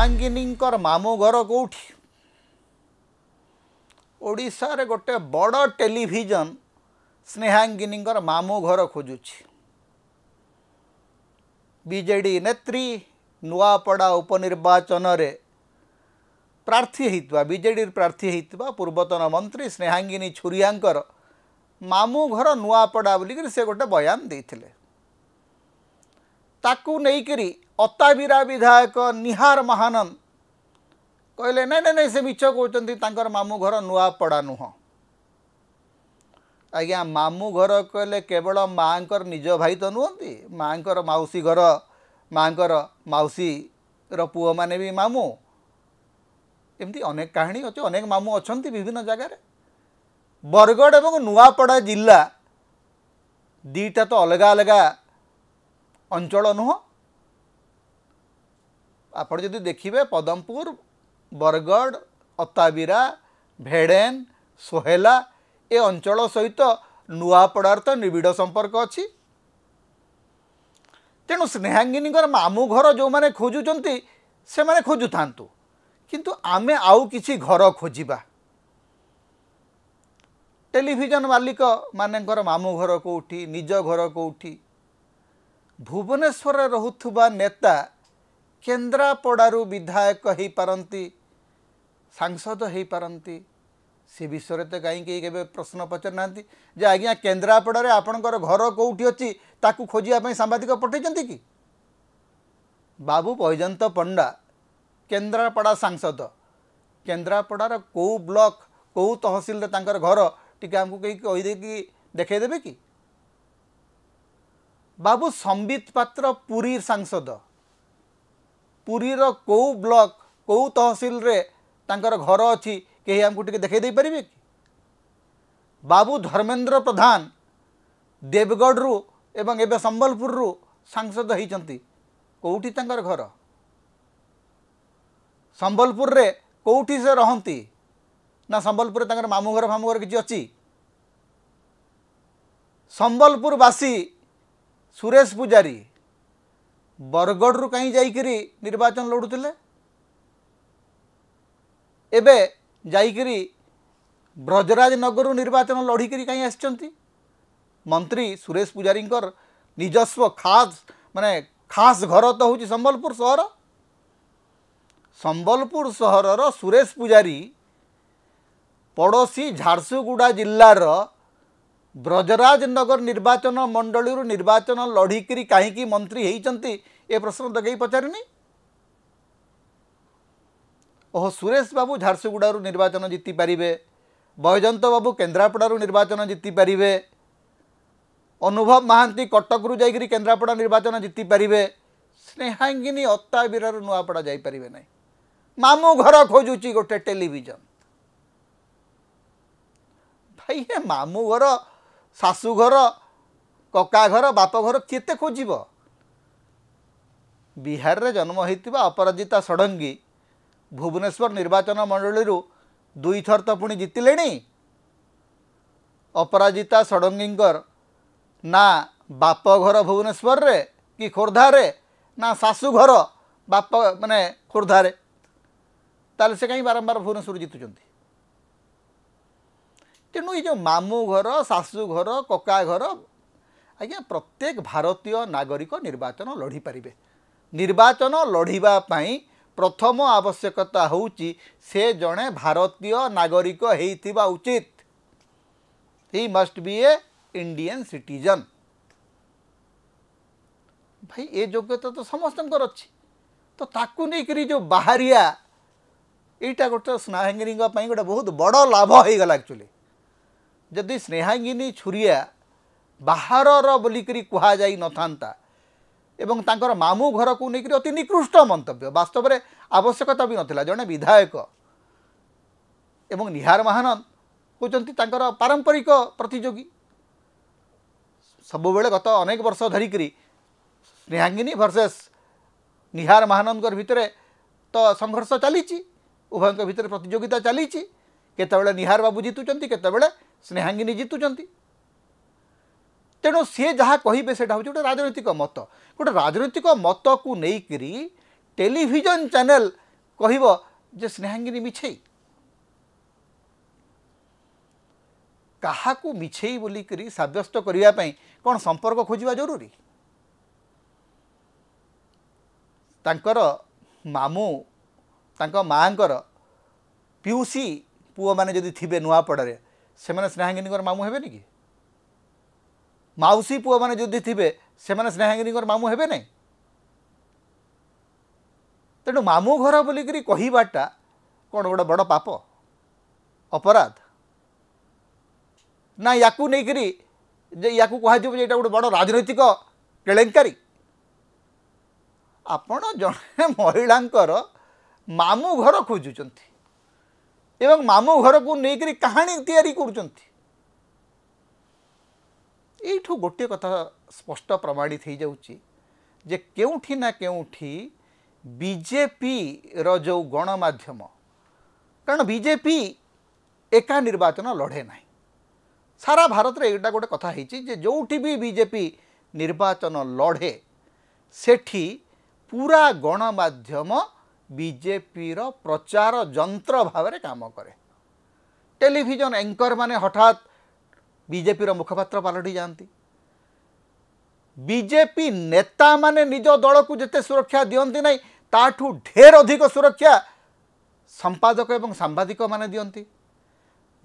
स्नेहांगिनींकर मामू घर कौठी ओडिशा रे गोटे बड़ टेलीविजन स्नेहांगिनींकर मामू घर खोजुछि। बीजेडी नेत्री नुआपड़ा उपनिर्वाचन रे प्रार्थी होता बीजेडी प्रार्थी होता पूर्वतन मंत्री स्नेहांगिनी छुरियांकर मामू घर नुआपड़ा बोलिक से गोटे बयान देते ताकू नहीं अताबिरा विधायक निहार महानंद कहले नहीं नहीं नहीं से मिछ कहते मामू घर नुआपड़ा नुह आज्ञा मामू घर कहले केवल माँ निज भाई तो नुहति माँ मौसी घर माँ मौसी पुओ माने भी मामू एमती अनेक कहानी अच्छे अनेक मामू अच्छा विभिन्न जगार बरगढ़ और नुआपड़ा जिला दीटा तो अलग अलग अंचल नुह आप जदि देखिए पदमपुर बरगढ़ अताबिरा भेड़ेन सोहेला ए अंचल सहित नुआपड़ार तो निबिड़ संपर्क अच्छी तेणु स्नेहांगिनी मामू घर जो मैंने खोजुंट से मैंने खोजु था किंतु आमे आउ किछि घर खोजिबा टेलीविजन मालिक मानेकर मामू घर कौटी निज घर कौटी भुवनेश्वर रहुथुबा नेता केन्द्रापड़ारू विधायक हो पारती सांसद हो पारती से विषय तो कहीं प्रश्न पचार ना जे आज्ञा केन्द्रापड़ा आपणकर घर कौटी अच्छी ताकू खोजापी सांबादिक पठे कि बाबू बैजयंत पंडा केन्द्रापड़ा सांसद केन्द्रापड़ार कौ ब्लॉक कौ तहसिल तांकर घर टी आमको कहीं कहीदे देखईदेवे कि बाबू संबित पात्र पुरी सांसद पुरीर कौ ब्लॉक कौ तहसिल रे तांकर घर अच्छी कहीं आमको टी देखई पारे कि बाबू धर्मेंद्र प्रधान देवगढ़ रु एवं एवं संबलपुर रु सांसद होती कौटी तांकर घर संबलपुर रे कौटी से रहती ना संबलपुर तांकर मामू घर किसी अच्छी संबलपुरवासी सुरेश पुजारी बरगढ़ रु कहीं जाइकरी निर्वाचन लड़ुले एबे जाइकरी ब्रजराज नगर निर्वाचन लड़िकी कहीं आसचंती मंत्री सुरेश पुजारी निजस्व खास माने खास घर तो हूँ संबलपुर सहर संबलपुर सहरर सुरेश पुजारी पड़ोशी झारसुगुड़ा जिलार ब्रजराज नगर निर्वाचन मंडली निर्वाचन लड़िकी कहीं मंत्री होती ए प्रश्न तो कहीं पचारिनी ओह सुरेश बाबू झारसुगुड़ा निर्वाचन जीति पारे बैजयंत बाबू केन्द्रापड़ा निर्वाचन जीति पारे अनुभव महांती कटक रु जाइकरी केन्द्रापड़ा निर्वाचन जीति पारे स्नेहांगिनी अताबिरा नुआपड़ा जापारे ना मामू घर खोजुची गोटे टेलीविजन भाई हे मामू घर सासू घर कका घर बाप घर केते खोजिब बिहार रे जन्म होइतिबा अपराजिता षडंगी भुवनेश्वर निर्वाचन मंडली दुई थर तो पुणी जीतिले अपराजिता षडंगींकर ना बाप घर भुवनेश्वर रे कि खोर्धा रे ना सासू घर बाप माने खोर्धा रे ताले से कहीं बारंबार भुवनेश्वर जीतुचंती तेणु ये जो मामू घर सासू घर कका घर आज्ञा प्रत्येक भारतीय नागरिक निर्वाचन लड़ी पारे निर्वाचन लड़िबा पाई प्रथम आवश्यकता होउची से जड़े भारतीय नागरिक होइथिबा उचित he must be A Indian citizen भाई ए योग्यता तो समस्त अच्छी तो ताकू नहीं करी जो बाहरिया यहाँ गोटे स्नेहांगिनी गोटे बहुत बड़ लाभ हो गला एक्चुअली जदि स्नेहांगिनी छुरिया बाहर बोलिकी कह जाई न था एवं तांकर मामू घर को लेकर अति निकृष्ट मंतव्य वास्तव में आवश्यकता भी नथिला जड़े विधायक एवं निहार महानंद होचंती तांकर पारंपरिक प्रतियोगी सबुबेले गत अनेक वर्ष धरिकी स्नेहांगिनी वर्सेस निहार महानंद भितर तो संघर्ष चली उभय भितर प्रतियोगिता चली केतबेले निहार बाबू जीतुचंती केतबेले स्नेहांगिनी जीतुचंती तेणु सी जहाँ कहे से हूँ गोटे राजनैतिक मत को लेकर टेलीविजन चैनल कहब जे स्नेहांगिनी मिछेई काहाकू मिछेई बोलिकरी साब्यस्त करने कौन संपर्क खोजा जरूरी तांकर मामू तांका माँकर पिउसी पुओ माने जदि थिबे नुआपड़े से माने स्नेहांगिनी मामू हेबे कि माउसी पुओ माने जदि थिबे से माने स्नेहांगिनी मामू हेबे नहीं तेणु मामू घर बोलिकरी कहबाटा कौन गोटे बड़ पाप अपराध ना याकू नहीं करी जे याकू कह एटा गोटे बड़ राजनैतिक केलेंकारी आपण जड़े महिलांकर मामू घर खोजुचंती एवं मामू घर को लेकर कहानी तैयारी करुचंती एठू गोटे कथा स्पष्ट प्रमाणित हो जाउची जे केउठी ना केउठी बीजेपी रो जो गणमाध्यम कारण बीजेपी एका निर्वाचन लड़े ना सारा भारत रे एटा गोटे कथा होती जे जोठी भी बीजेपी निर्वाचन लड़े सेठी पूरा गणमाध्यम बीजेपी रो प्रचार जंत्र भाव में काम करे टेलीविजन एंकर माने हठात बीजेपी रो मुखपात्र पलटि जाती बीजेपी नेता माने निज दल को जिते सुरक्षा दियंती नहीं ताठू ढेर अधिक सुरक्षा संपादक एवं सांबादिक माने दियंती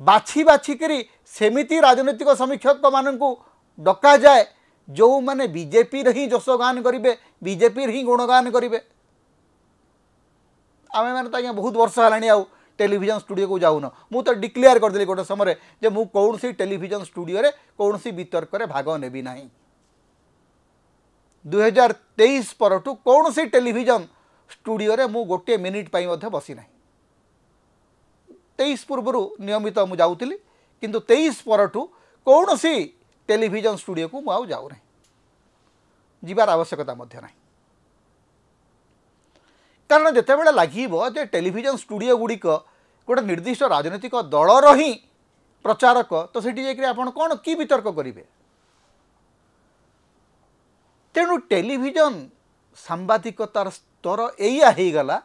बाछी बाछी करी सेमिति राजनीतिक समीक्षक मानू डका जाए जो माने बीजेपी ही जशगान करेंगे बीजेपी ही गुणगान करेंगे आमे मैंने तो बहुत वर्ष है टेलीविजन स्टूडियो को जाऊन मु तो डिक्लेयर करदेली गोटे समय जे मु कौन सी टेलीविजन स्टूडियो रे कौन सी वितर्क रे भाग नेबी नहीं 2023 परठू कौन सी टेलीविजन स्टूडियो रे मु गोटे मिनिट पाई मध्य बसी नहीं 23 पूर्व नियमित मु जाऊली किंतु 23 परठू कौन सी टेलीविजन स्टूडियो को मुझे जाऊ नहीं जीवार आवश्यकता मध्य नहीं कारण जिते बड़े लगे टेलीविजन स्टूडियो गुड़िक गोटे निर्दिष्ट राजनीतिक दलर ही प्रचारक तो सेठी जाकर आपण कौन कि वितर्क करेंगे तेणु टेलीविजन सांबादिकतार स्तर एया हो गला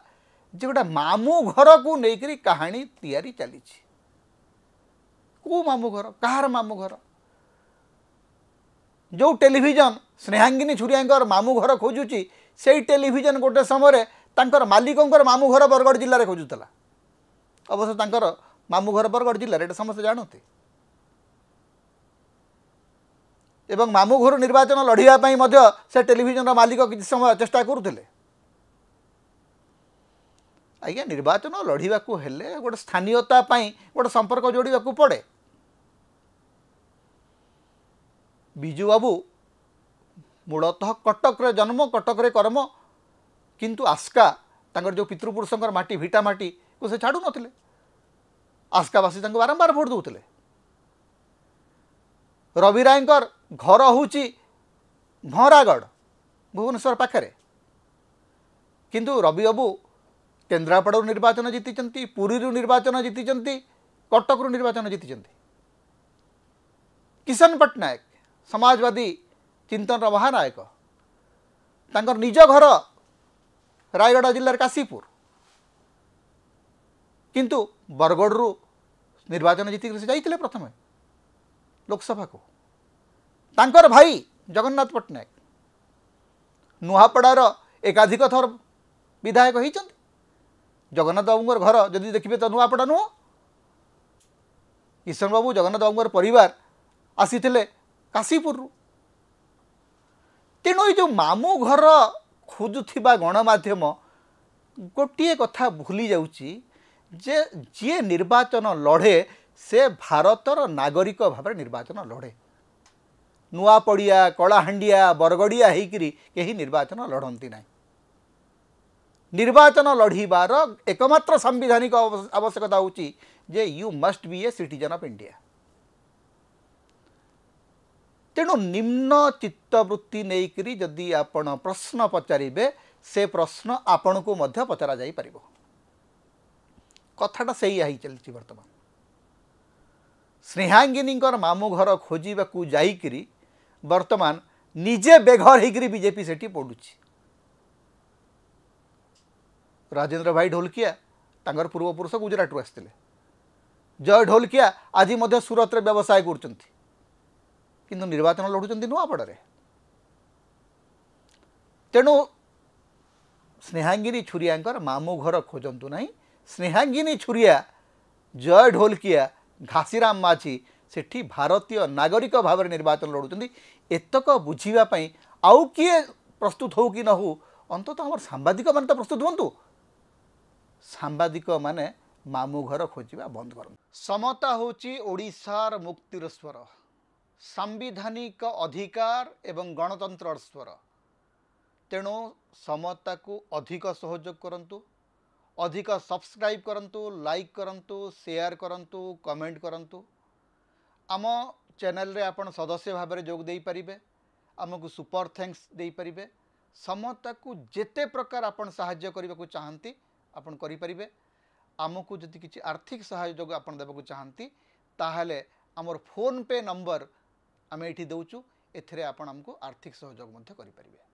जे गोटे मामू घर को लेकर कहानी तैयारी चली को मामू घर कहार मामू घर जो टेलीविजन स्नेहांगिनी छुरिया मामू घर खोजुची से टेलीविजन गोटे समय तांकर मालिकों मामू घर बरगढ़ जिले में खोजुला अवश्य तांकर मामू घर बरगढ़ जिले में समस्त जानते एवं मामू घर निर्वाचन लड़ाई से टेलीविजन मालिक किसी समय चेष्टा करुले आज्ञा निर्वाचन लड़ाई गोटे स्थानीयता गोटे संपर्क जोड़ा पड़े बिजू बाबू मूलतः कटक रे जन्म कटक रे कर्म किंतु आस्का तांकर जो पितृपुरुषंकर माटी भिटा माटी को से छाड़ू नथिले आस्कावासी बारंबार भोट दूले रवि रायकर घर होची भंरागढ़ भुवनेश्वर पाखरे किंतु रवि बाबू केन्द्रापड़ा निर्वाचन जीति पुरी निर्वाचन जीति कटक निर्वाचन जीति किशन पट्टनायक समाजवादी चिंतन महानायक तांकर निज घर रायगढ़ जिलार काशीपुर किंतु बरगढ़ निर्वाचन जीतिक से जाइए प्रथम लोकसभा को तांकर भाई जगन्नाथ पट्टनायक नुहापड़ार एकाधिक थर विधायक होती जगन्नाथ बाबू घर जदि देखिए तो नुहापड़ा नुह किशन बाबू जगन्नाथ बाबू परिवार आसी काशीपुर तेणु ये जो मामू घर खोजुवा गणमाध्यम गोटे कथा भूली जाउची जे जी निर्वाचन लड़े से भारतर नागरिक भाव निर्वाचन लड़े नुआपड़िया कलाहांडिया बरगड़िया होकरी कहीं निर्वाचन लड़ती ना निर्वाचन लड़ार एकमात्र संवैधानिक आवश्यकता होची जे you must be a citizen of India तेणु निम्न चित्तवृत्ति नहीं जदि आपण प्रश्न पचारे से प्रश्न आपण को मध्य पचरा जाई परिबो कथाटा सही आई चलती वर्तमान स्नेहांगिनी मामू घर खोजा जाइकरी वर्तमान निजे बेघर होकर बीजेपी सेठी पड़ुची राजेंद्र भाई ढोलकिया तांकर पूर्वपुरुष गुजरात आसते जय ढोलकिया आज सूरत व्यवसाय कर निर्वाचन लड़ुंट नुआपड़े तेणु स्नेहांगिनी छुरिया मामू घर खोजतु ना स्नेहांगिनी छुरिया जय ढोलकिया घासीराम माझी सेठी भारतीय नागरिक भाव में निर्वाचन लड़ुंट एतक बुझापी आउ किए प्रस्तुत हो कि न हो अंतत आम सांबादिक मान तो प्रस्तुत हूँ सांबादिक माने मामू घर खोजा बंद कर समता होची ओडिशार मुक्तिर स्वर सांविधानिक अधिकार एवं गणतंत्र स्वर तेणु समता को अधिक सहयोग करंतु अधिक सब्सक्राइब करंतु लाइक करंतु शेयर करंतु कमेंट करंतु आम चैनल रे आपण सदस्य भाव में जोग दे पारिबे आमको सुपर थैंक्स दे पारिबे समता को जेते प्रकार आपण सहाय्य करने को चाहती आपण करि परिबे आमको जदि किसी आर्थिक सहयोग आपण देबा को चाहती ताहले हमर फोन पे नंबर आम ये दौचु एथिरे आपण हमको आर्थिक सहयोग मध्य करि परिबे।